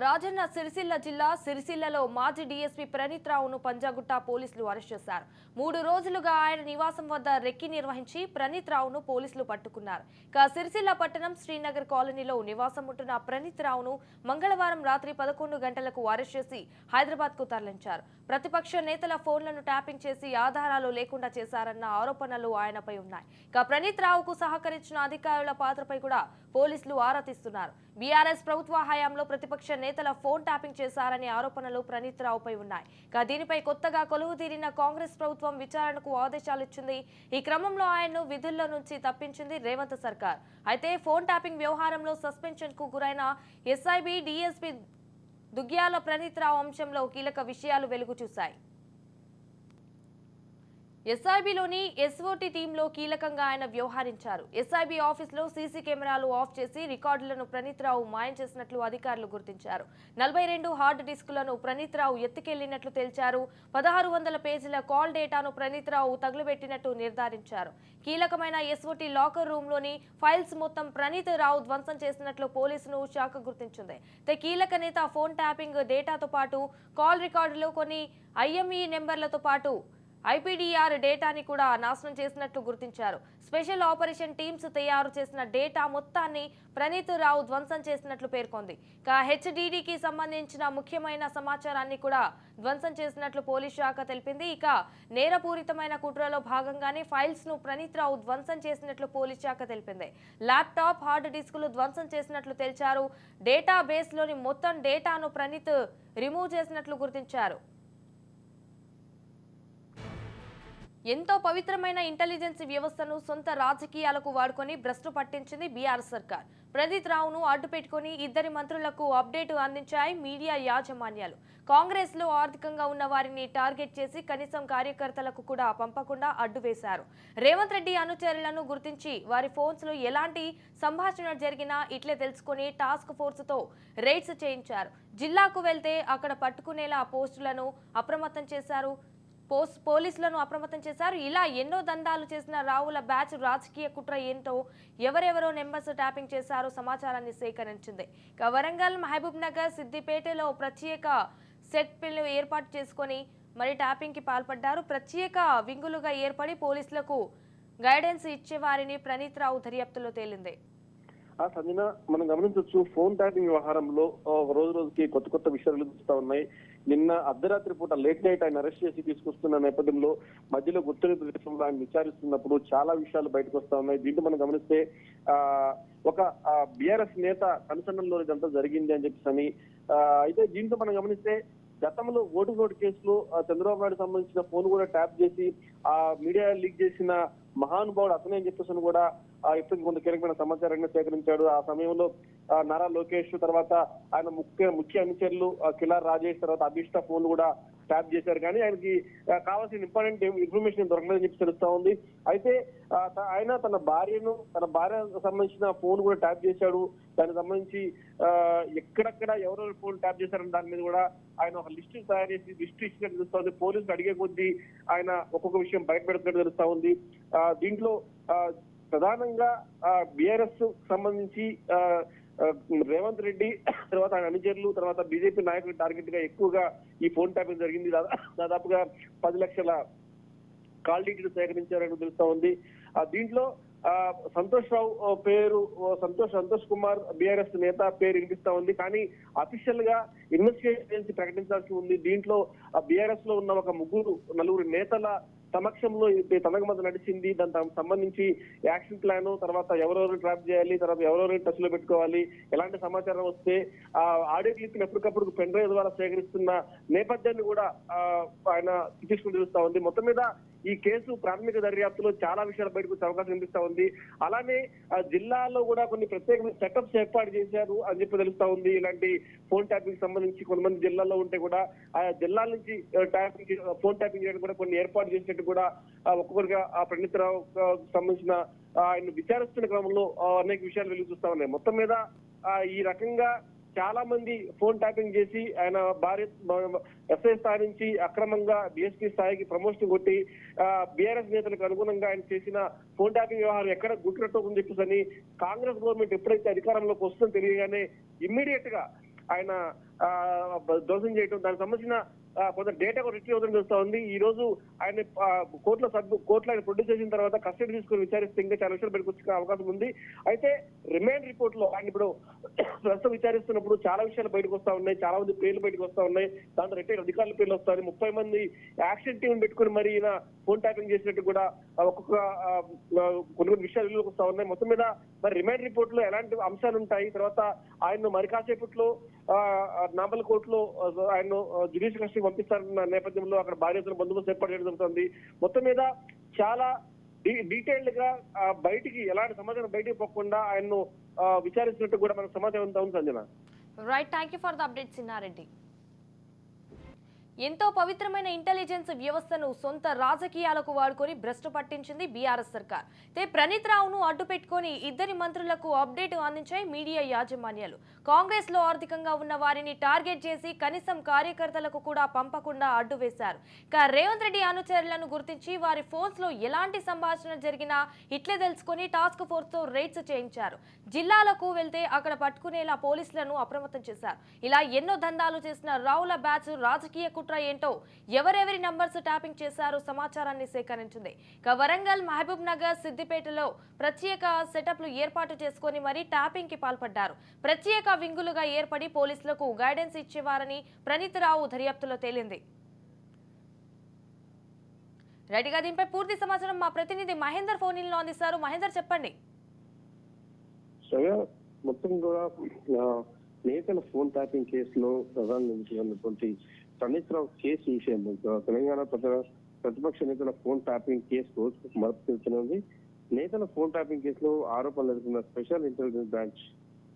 రాజన్న సిరిసిల్ల జిల్లా సిరిసిల్లలో మాజీ డీఎస్పీ ప్రణీత్ రావును పంజాగుట్ట పోలీసులు అరెస్ట్ చేశారు. 3 రోజులుగా ఆయన నివాసం వద్ద రెక్కి నిర్వహించి ప్రణీత్ రావును పోలీసులు పట్టుకున్నారు. సిరిసిల్ల పట్టణం శ్రీనగర్ కాలనీలో నివాసం ఉంటున్న ప్రణీత్ రావును మంగళవారం రాత్రి 11 గంటలకు అరెస్ట్ చేసి హైదరాబాద్ కు తరలించారు. ప్రతిపక్ష నేతల ఫోన్లను ట్యాపింగ్ చేసి ఆధారాలు లేకుండా చేశారన్న ఆరోపణలు ఆయనపై ఉన్నాయి. ప్రణీత్ రావుకు సహకరించిన అధికారుల పాత్రపై కూడా పోలీసులు ఆరా తీస్తున్నారు. బీఆర్ఎస్ ప్రభుత్వ హయాంలో ప్రతిపక్ష నేతల ఫోన్ ట్యాపింగ్ చేశారనే ఆరోపణలు ప్రణీత్ రావుపై ఉన్నాయి. దీనిపై కొత్తగా కొలువుదీరిన కాంగ్రెస్ ప్రభుత్వం విచారణకు ఆదేశాలు ఇచ్చింది. ఈ క్రమంలో ఆయన్ను విధుల్లో నుంచి తప్పించింది రేవంత్ సర్కార్. అయితే ఫోన్ ట్యాపింగ్ వ్యవహారంలో సస్పెన్షన్ కు గురైన ఎస్ఐబి డీఎస్పీ దుగ్గ్యాల ప్రణీత్ రావు అంశంలో కీలక విషయాలు వెలుగు చూశాయి. ఎస్ఐబిలోని ఎస్ఓటీ టీంలో కీలకంగా ఆయన వ్యవహరించారు. ఎస్ఐబి ఆఫీసులో సీసీ కెమెరాలు ఆఫ్ చేసి రికార్డులను ప్రణీత్ రావు మాయం చేసినట్లు అధికారులు గుర్తించారు. 42 హార్డ్ డిస్కులను ప్రణీత్ రావు ఎత్తుకెళ్లినట్లు తేల్చారు. 1600 పేజీల కాల్ డేటాను ప్రణీత్ రావు తగులబెట్టినట్టు నిర్ధారించారు. కీలకమైన ఎస్ఓటీ లాకర్ రూమ్ లోని ఫైల్స్ మొత్తం ప్రణీత్ రావు ధ్వంసం చేసినట్లు పోలీసులు శాఖ గుర్తించింది. కీలక నేత ఫోన్ ట్యాపింగ్ డేటాతో పాటు కాల్ రికార్డులో కొన్ని ఐఎంఈ నెంబర్లతో పాటు ఐపీడీఆర్ డేటాని కూడా నాశనం చేసినట్లు గుర్తించారు. స్పెషల్ ఆపరేషన్ టీమ్స్ తయారు చేసిన డేటా మొత్తాన్ని ప్రణీత్ రావు ధ్వంసం చేసినట్లు పేర్కొంది. హెచ్డీడీకి సంబంధించిన ముఖ్యమైన సమాచారాన్ని కూడా ధ్వంసం చేసినట్లు పోలీస్ శాఖ తెలిపింది. నేరపూరితమైన కుట్రలో భాగంగానే ఫైల్స్ ను ప్రణీత్ రావు ధ్వంసం చేసినట్లు పోలీస్ శాఖ తెలిపింది. ల్యాప్టాప్, హార్డ్ డిస్కులు ధ్వంసం చేసినట్లు తేల్చారు. డేటా బేస్ లోని మొత్తం డేటాను ప్రణీత్ రిమూవ్ చేసినట్లు గుర్తించారు. ఎంతో పవిత్రమైన ఇంటెలిజెన్స్ వ్యవస్థను సొంత రాజకీయాలకు వాడుకొని భ్రష్టు పట్టించింది బీఆర్ఎస్ సర్కార్. ప్రణీత్ రావును అడ్డు పెట్టుకుని 2 మంత్రులకు అప్డేటు అందించాయి మీడియా యాజమాన్యాలు. కాంగ్రెస్ లో ఆర్థికంగా ఉన్న వారిని టార్గెట్ చేసి కనీసం కార్యకర్తలకు కూడా పంపకుండా అడ్డు వేశారు. రేవంత్ రెడ్డి అనుచరులను గుర్తించి వారి ఫోన్స్ లో ఎలాంటి సంభాషణ జరిగినా ఇట్లే తెలుసుకుని టాస్క్ ఫోర్స్ తో రైడ్స్ చేయించారు. జిల్లాకు వెళ్తే అక్కడ పట్టుకునేలా పోలీసులను అప్రమత్తం చేశారు. ఇలా ఎన్నో దందాలు చేసిన రావుల బ్యాచ్ రాజకీయ కుట్ర ఏంటో, ఎవరెవరో నెంబర్స్ ట్యాపింగ్ చేశారో సమాచారాన్ని సేకరించింది. వరంగల్, మహబూబ్ నగర్, సిద్దిపేటలో ప్రత్యేక సెట్ పిల్లు ఏర్పాటు చేసుకుని ట్యాపింగ్ కి పాల్పడ్డారు. ప్రత్యేక వింగులుగా ఏర్పడి పోలీసులకు గైడెన్స్ ఇచ్చేవారిని ప్రణీత్ రావు దర్యాప్తులో తేలింది. సంజన, మనం గమనించవచ్చు, ఫోన్ ట్యాపింగ్ వ్యవహారంలో రోజు రోజుకి కొత్త విషయాలు చూస్తా ఉన్నాయి. నిన్న అర్ధరాత్రి పూట లేట్ నైట్ ఆయన అరెస్ట్ చేసి తీసుకొస్తున్న నేపథ్యంలో మధ్యలో గుర్తుని ప్రదేశంలో ఆయన విచారిస్తున్నప్పుడు చాలా విషయాలు బయటకు వస్తా ఉన్నాయి. దీంట్లో మనం గమనిస్తే ఒక బీఆర్ఎస్ నేత కనుసన్నల్లో ఇదంతా జరిగింది అని చెప్పేసి అయితే దీంట్లో మనం గమనిస్తే గతంలో ఓటు కేసులో చంద్రబాబు నాయుడు సంబంధించిన ఫోన్ కూడా ట్యాప్ చేసి ఆ మీడియా లీక్ చేసిన మహానుభావుడు అతనే అని చెప్పేసి కూడా ఇప్పటికి కొంత కీలకమైన సమాచారాన్ని సేకరించాడు. ఆ సమయంలో నారా లోకేష్ తర్వాత ఆయన ముఖ్య అనుచరులు కిలార్ రాజేష్ తర్వాత అభిష్ట ఫోన్ కూడా ట్యాప్ చేశారు. కానీ ఆయనకి కావాల్సిన ఇంపార్టెంట్ ఇన్ఫర్మేషన్ దొరకలేదని చెప్పి తెలుస్తా ఉంది. అయితే ఆయన తన భార్య సంబంధించిన ఫోన్ కూడా ట్యాప్ చేశాడు. దానికి సంబంధించి ఎక్కడెక్కడ ఎవరెవరు ఫోన్ ట్యాప్ చేశారని దాని మీద కూడా ఆయన ఒక లిస్టు తయారు చేసి లిస్టు ఇచ్చినట్టు తెలుస్తా ఉంది. పోలీసులు అడిగే కొద్దీ ఆయన ఒక్కొక్క విషయం బయటపెడుతున్నట్టు తెలుస్తా ఉంది. దీంట్లో ప్రధానంగా బీఆర్ఎస్ సంబంధించి రేవంత్ రెడ్డి తర్వాత ఆయన అనుచరులు తర్వాత బీజేపీ నాయకులు టార్గెట్ గా ఎక్కువగా ఈ ఫోన్ ట్యాపింగ్ జరిగింది. దాదాపుగా 10 లక్షల కాల్ డీటెయిల్స్ సేకరించారని తెలుస్తా ఉంది. దీంట్లో సంతోష్ కుమార్ బీఆర్ఎస్ నేత పేరు వినిపిస్తా ఉంది. కానీ అఫీషియల్ గా ఇన్వెస్టిగేషన్ ప్రకటించాల్సి ఉంది. దీంట్లో బీఆర్ఎస్ లో ఉన్న ఒక 4 నేతల సమక్షంలో తనకు మధ్య నడిచింది. దానికి సంబంధించి యాక్షన్ ప్లాన్, తర్వాత ఎవరెవరు ట్రాప్ చేయాలి, తర్వాత ఎవరెవరు టచ్ లో పెట్టుకోవాలి, ఎలాంటి సమాచారం వస్తే ఆడియో క్లిప్ ఎప్పటికప్పుడు పెన్ డ్రైవ్ ద్వారా సేకరిస్తున్న నేపథ్యాన్ని కూడా ఆయన తీసుకుని తెలుస్తా ఉంది. మొత్తం మీద ఈ కేసు ప్రాథమిక దర్యాప్తులో చాలా విషయాలు బయటకు వచ్చే అవకాశం కనిపిస్తా ఉంది. అలానే జిల్లాలో కూడా కొన్ని ప్రత్యేకమైన సెటప్స్ ఏర్పాటు చేశారు అని చెప్పి తెలుస్తా ఉంది. ఇలాంటి ఫోన్ ట్యాపింగ్ సంబంధించి కొంతమంది జిల్లాల్లో ఉంటే కూడా ఆయా జిల్లాల నుంచి ఫోన్ ట్యాపింగ్ చేయడం కూడా కొన్ని ఏర్పాటు చేసినట్టు కూడా ఒక్కొక్కరిగా ఆ ప్రణీత్ రావు సంబంధించిన ఆయన విచారిస్తున్న క్రమంలో అనేక విషయాలు వెలుగు చూస్తా ఉన్నాయి. మొత్తం మీద ఈ రకంగా చాలా మంది ఫోన్ ట్యాపింగ్ చేసి ఆయన భార్య ఎస్ఐ స్థాయి నుంచి అక్రమంగా డిఎస్పీ స్థాయికి ప్రమోషన్ కొట్టి బీఆర్ఎస్ నేతలకు అనుగుణంగా ఆయన చేసిన ఫోన్ ట్యాపింగ్ వ్యవహారం ఎక్కడ గుట్టునట్టు చెప్పేసి కాంగ్రెస్ గవర్నమెంట్ ఎప్పుడైతే అధికారంలోకి వస్తుందో తెలియగానే ఇమ్మీడియట్ గా ఆయన ధ్వంసం చేయడం, దానికి సంబంధించిన కొంత డేటా కూడా రిట్రీవ్ అవుతుంది చూస్తా ఉంది. ఈ రోజు ఆయన కోర్టులో ఆయన ప్రొడ్యూస్ చేసిన తర్వాత కస్టడీ తీసుకుని విచారిస్తే ఇంకా చాలా విషయాలు బయటకు వచ్చే అవకాశం ఉంది. అయితే రిమాండ్ రిపోర్ట్ లో ఆయన ఇప్పుడు ప్రస్తుతం విచారిస్తున్నప్పుడు చాలా విషయాలు బయటకు వస్తా ఉన్నాయి, చాలా మంది పేర్లు బయటకు వస్తా ఉన్నాయి, దాంట్లో రిటైర్ అధికారుల పేర్లు వస్తాయి. 30 మంది యాక్షన్ టీం పెట్టుకుని మరి ఈయన ఫోన్ ట్యాపింగ్ చేసినట్టు కూడా ఒక్కొక్క కొన్ని విషయాలు వెలుగులోకి వస్తా ఉన్నాయి. మొత్తం మీద మరి రిమాండ్ రిపోర్ట్ లో ఎలాంటి అంశాలు ఉంటాయి, తర్వాత ఆయన మరి కాసేపట్లో నాంపల్లి కోర్టులో ఆయన జ్యుడిషియల్ కస్టడీ పంపిస్తారన్న నేపథ్యంలో అక్కడ భార్యతను బందోబస్తు ఏర్పాటు చేయడం జరుగుతుంది. మొత్తం మీద చాలా డీటెయిల్డ్ గా బయటికి ఎలాంటి సమాచారం బయటికి పోకుండా ఆయన్ను విచారిస్తున్నట్టు కూడా మనకు సమాచారం ఉంది. Sanjana, right, thank you for the update Sinnareddy. ఎంతో పవిత్రమైన ఇంటెలిజెన్స్ వ్యవస్థను సొంత రాజకీయాలకు వాడుకొని భ్రష్టు పట్టించింది బీఆర్ఎస్ సర్కార్. ప్రణీత్ రావును అడ్డు పెట్టుకుని ఇద్దరి మంత్రులకు అప్డేట్ అందించాయి మీడియా యాజమాన్యాలు. కాంగ్రెస్ లో ఆర్థికంగా ఉన్న వారిని టార్గెట్ చేసి కనీసం కార్యకర్తలకు కూడా పంపకుండా అడ్డు వేశారు. రేవంత్ రెడ్డి అనుచరులను గుర్తించి వారి ఫోన్స్ లో ఎలాంటి సంభాషణ జరిగినా ఇట్లే తెలుసుకుని టాస్క్ ఫోర్స్ తో రైడ్స్ చేయించారు. జిల్లాలకు వెళ్తే అక్కడ పట్టుకునేలా పోలీసులను అప్రమత్తం చేశారు. ఇలా ఎన్నో దందాలు చేసిన రావుల బ్యాచ్ రాజకీయ కుట్ర ఏంటో, ఎవరెవరి నంబర్స్ ట్యాపింగ్ చేశారో సమాచారాన్ని సేకరించింది. వరంగల్, మహబూబ్ నగర్, సిద్దిపేటలో ప్రత్యేక సెటప్లు ఏర్పాటు చేసుకుని మరీ ట్యాపింగ్ కి పాల్పడ్డారు. ప్రత్యేక వింగులుగా ఏర్పడి పోలీసులకు గైడెన్స్ ఇచ్చేవారని ప్రణీత్ రావు దర్యాప్తులో తేలింది. రెడీగా దీనిపై పూర్తి సమాచారం మా ప్రతినిధి మహేందర్ ఫోన్ ఇన్ లో అందిస్తారు. మహేందర్, చెప్పండి. మొత్తం కూడా నేతల ఫోన్ ట్యాపింగ్ కేసులో ప్రధాన నిందితున్నటువంటి ప్రణీత్ రావు కేసు విషయం తెలంగాణ ప్రతిపక్ష నేతల ఫోన్ ట్యాపింగ్ కేసు రోజుకు మరపు తెలుస్తున్నది. నేతల ఫోన్ ట్యాపింగ్ కేసులో ఆరోపణలు ఎదుర్కొన్న స్పెషల్ ఇంటెలిజెన్స్ బ్రాంచ్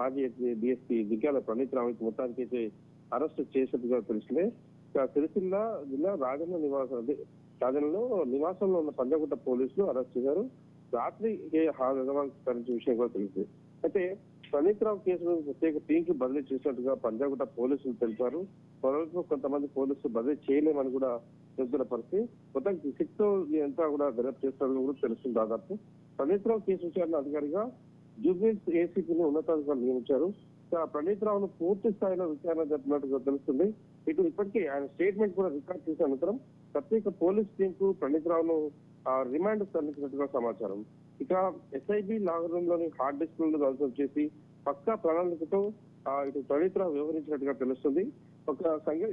మాజీ డిఎస్పీ దిగ్గాల ప్రణీత్ రావు మొత్తానికి అయితే అరెస్ట్ చేసినట్టుగా తెలిసిందే. సిరిసిల్ల జిల్లా రాజన్నలో నివాసంలో ఉన్న పంజాగుట్ట పోలీసులు అరెస్ట్ చేశారు. రాత్రి తరించే విషయం కూడా తెలిసింది. అయితే ప్రణీత్ రావు కేసును ప్రత్యేక టీం కి బదిలీ చేసినట్టుగా పంజాగుట్ట పోలీసులు తెలిపారు. త్వరలో కొంతమంది పోలీసులు బదిలీ చేయలేమని కూడా చెబుతున్న పరిస్థితి. మొత్తానికి సిక్తో అంతా కూడా దర్యాప్తు చేస్తారని కూడా తెలుస్తుంది. దాదాపు ప్రణీత్ రావు కేసు విచారణ అధికారిగా జూబ్లీహిల్స్ ఏసీపీని ఉన్నతాధికారులు నియమించారు. ప్రణీత్ రావును పూర్తి స్థాయిలో విచారణ జరిపినట్టుగా తెలుస్తుంది. ఇప్పటికే ఆయన స్టేట్మెంట్ కూడా రికార్డ్ చేసిన అనంతరం ప్రత్యేక పోలీస్ టీం కు ప్రణీత్ రావును రిమాండ్ తరలించినట్టుగా సమాచారం. ఇక ఎస్ఐబి లాగర్ రూమ్ లోని హార్డ్ డిస్క్లను ధ్వంసం చేసి పక్కా ప్రణాళికతో ఇటు ప్రణీత్ రావు వ్యవహరించినట్టుగా తెలుస్తుంది.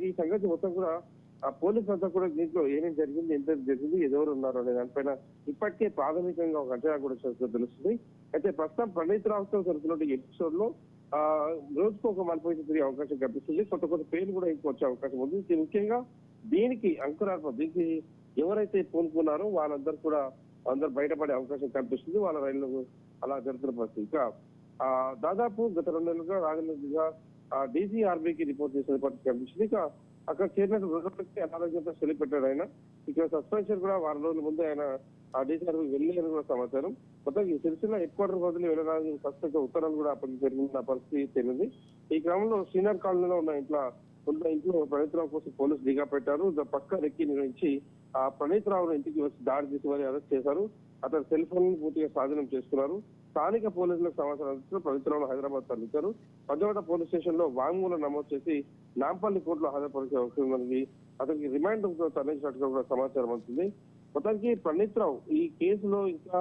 ఈ సంగతి మొత్తం కూడా పోలీసులు అంతా కూడా దీంట్లో ఏమేమి జరిగింది, ఎంత జరిగింది, ఎవరు ఉన్నారు అనే దానిపైన ఇప్పటికే ప్రాథమికంగా ఒక అంచనా కూడా తెలుస్తుంది. అయితే ప్రస్తుతం ప్రణీత్ రావుతో జరుగుతున్న ఎపిసోడ్ లో రోజుకు ఒక మలుపు తిరిగే అవకాశం కనిపిస్తుంది. కొత్త పేర్లు కూడా ఇంటికి వచ్చే అవకాశం ఉంది. ముఖ్యంగా దీనికి అంకురార్పణ, దీనికి ఎవరైతే పూనుకున్నారో వాళ్ళందరూ కూడా అందరు బయటపడే అవకాశం కనిపిస్తుంది. వాళ్ళ రైళ్లు అలా జరుగుతున్న పరిస్థితి. ఇక దాదాపు గత 2 నెలలుగా రాజమండ్రిగా డీసీఆర్బీకి రిపోర్ట్ చేసిన పరిస్థితి కనిపిస్తుంది. ఇక అక్కడ చేరినట్టు అనారోగ్యంతో పెట్టాడు ఆయన. ఇక సస్పెన్షన్ కూడా 4 రోజుల ముందు ఆయన డీసీఆర్బీకి వెళ్ళి అని కూడా సమాచారం. మొత్తం ఈ సిరిసిల్ల హెడ్ క్వార్టర్ బదులు వెళ్ళడానికి సస్పెన్స్ ఉత్తరాలు కూడా అప్పటికి జరిగిన పరిస్థితి తెలియదు. ఈ క్రమంలో సీనియర్ కాలనీలో ఉన్న ఇంట్లో ప్రణీత్ రావు కోసం పోలీసులు నిఘా పెట్టారు. పక్క రెక్కి నిర్వహించి ప్రణీత్ రావును ఇంటికి వచ్చి దాడి చేసి వారి అరెస్ట్ చేశారు. అతని సెల్ ఫోన్ పూర్తిగా స్వాధీనం చేసుకున్నారు. స్థానిక పోలీసులకు సమాచారం అందిస్తూ ప్రణీత్ రావును హైదరాబాద్ తరలించారు. పంజాగుట్ట పోలీస్ స్టేషన్ లో వాంగ్మూలం నమోదు చేసి నాంపల్లి కోర్టులో హాజరుపరిచే అవసరం ఉంది. అతనికి రిమాండ్ తరలించినట్టుగా కూడా సమాచారం అందుతుంది. మొత్తానికి ప్రణీత్ రావు ఈ కేసులో ఇంకా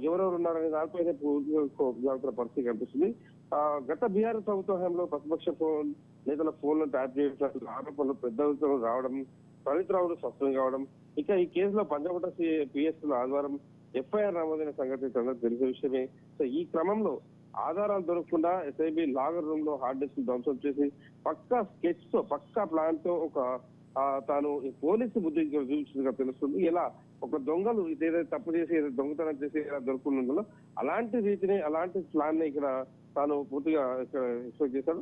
ఎవరెవరు ఉన్నారనే దానిపైన పూర్తిగా పరిస్థితి కనిపిస్తుంది. గత బీఆర్ఎస్ ప్రభుత్వ హయాంలో ప్రతిపక్ష నేతల ఫోన్లను ట్యాప్ చేసినట్లు ఆరోపణలు పెద్ద రావడం, ప్రణీత్ రావులు స్పష్టం కావడం, ఇక ఈ కేసులో పంజాగుట్ట పిఎస్ ఆదివారం ఎఫ్ఐఆర్ నమోదైన సంగతి తెలిసే విషయమే. సో ఈ క్రమంలో ఆధారాలు దొరకకుండా ఎస్ఐబి లాగర్ రూమ్ లో హార్డ్ డిస్క్ ధ్వంసం చేసి పక్కా స్కెచ్ తో, పక్కా ప్లాన్ తో తాను పోలీసు బుద్ధి చూపించినట్టుగా తెలుస్తుంది. ఇలా ఒక దొంగలు ఏదైతే తప్పు చేసి దొంగతనం చేసి ఎలా దొరుకుతుందో అలాంటి రీతిని, అలాంటి ప్లాన్ ని ఇక్కడ తాను పూర్తిగా ఎక్స్పెక్ట్ చేశాడు.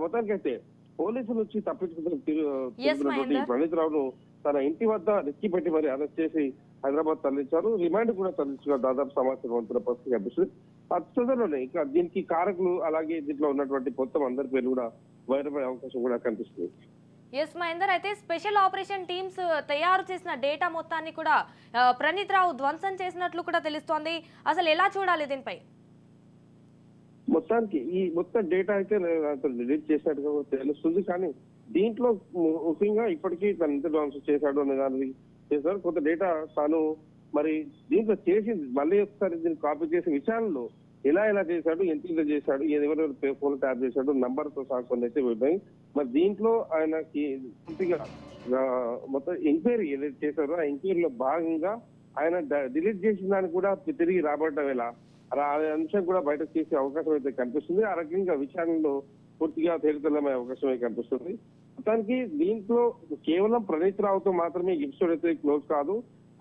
మొత్తానికి అయితే పోలీసులు వచ్చి తప్పించుకుంటున్న ప్రణీత్ రావును తన ఇంటి వద్ద రెక్కి పెట్టి మరి అరెస్ట్ చేసి హైదరాబాద్ తరలించారు. రిమాండ్ కూడా తరలించారు. దాదాపు సమాచారం వంతుల పరిస్థితి కనిపిస్తుంది. అత్యవసరంలోనే ఇక దీనికి కారకులు అలాగే దీంట్లో ఉన్నటువంటి మొత్తం అందరి పేర్లు కూడా బయటపడే అవకాశం కూడా కనిపిస్తుంది. ఎస్ మహేందర్, అయితే స్పెషల్ ఆపరేషన్ టీమ్స్ తయారు చేసిన డేటా మొత్తాన్ని కూడా ప్రణీత్ రావు ధ్వంసం చేసినట్లు కూడా తెలుస్తోంది. అసలు ఎలా చూడాలి దీనిపై? మొత్తానికి ఈ మొత్తం డేటా అయితే అతను డిలీట్ చేసినట్టుగా కూడా తెలుస్తుంది. కానీ దీంట్లో ముఖ్యంగా ఇప్పటికీ తను ఎంత ట్రాన్స్ఫర్ చేశాడు అనే దాన్ని చేశారు. కొంత డేటా తాను మరి దీంట్లో చేసింది మళ్ళీ ఒకసారి దీన్ని కాపీ చేసిన విషయాల్లో ఎలా చేశాడు, ఎంత చేశాడు, ఎవరెవరు ఫోన్ ట్యాప్ చేశాడు, నంబర్ తో సహా కొన్ని అయితే ఉన్నాయి. మరి దీంట్లో ఆయనకి పూర్తిగా మొత్తం ఎంక్వైరీ ఏదైతే చేశారో ఆ ఎంక్వైరీలో భాగంగా ఆయన డిలీట్ చేసిన దాన్ని కూడా తిరిగి రాబడటం ఎలా ఆ అంశం కూడా బయటకు తీసే అవకాశం అయితే కనిపిస్తుంది. ఆ రకంగా విచారణలో పూర్తిగా తేలితెల్లమయ్యే అవకాశం అయితే కనిపిస్తుంది. మొత్తానికి దీంట్లో కేవలం ప్రణీత్ రావుతో మాత్రమే ఎపిసోడ్ అయితే క్లోజ్ కాదు.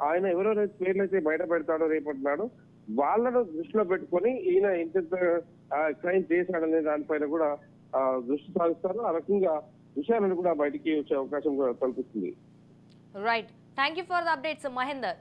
ఆయన ఎవరెవరైతే పేర్లు అయితే బయట పెడతాడో రేపటినాడు వాళ్ళను దృష్టిలో పెట్టుకొని ఈయన ఎంత క్రైమ్ చేశాడనే దానిపైన కూడా దృష్టి సాధిస్తారు. ఆ రకంగా విషయాలను కూడా బయటికి వచ్చే అవకాశం కూడా కల్పిస్తుంది. Right, thank you for the updates Mahender.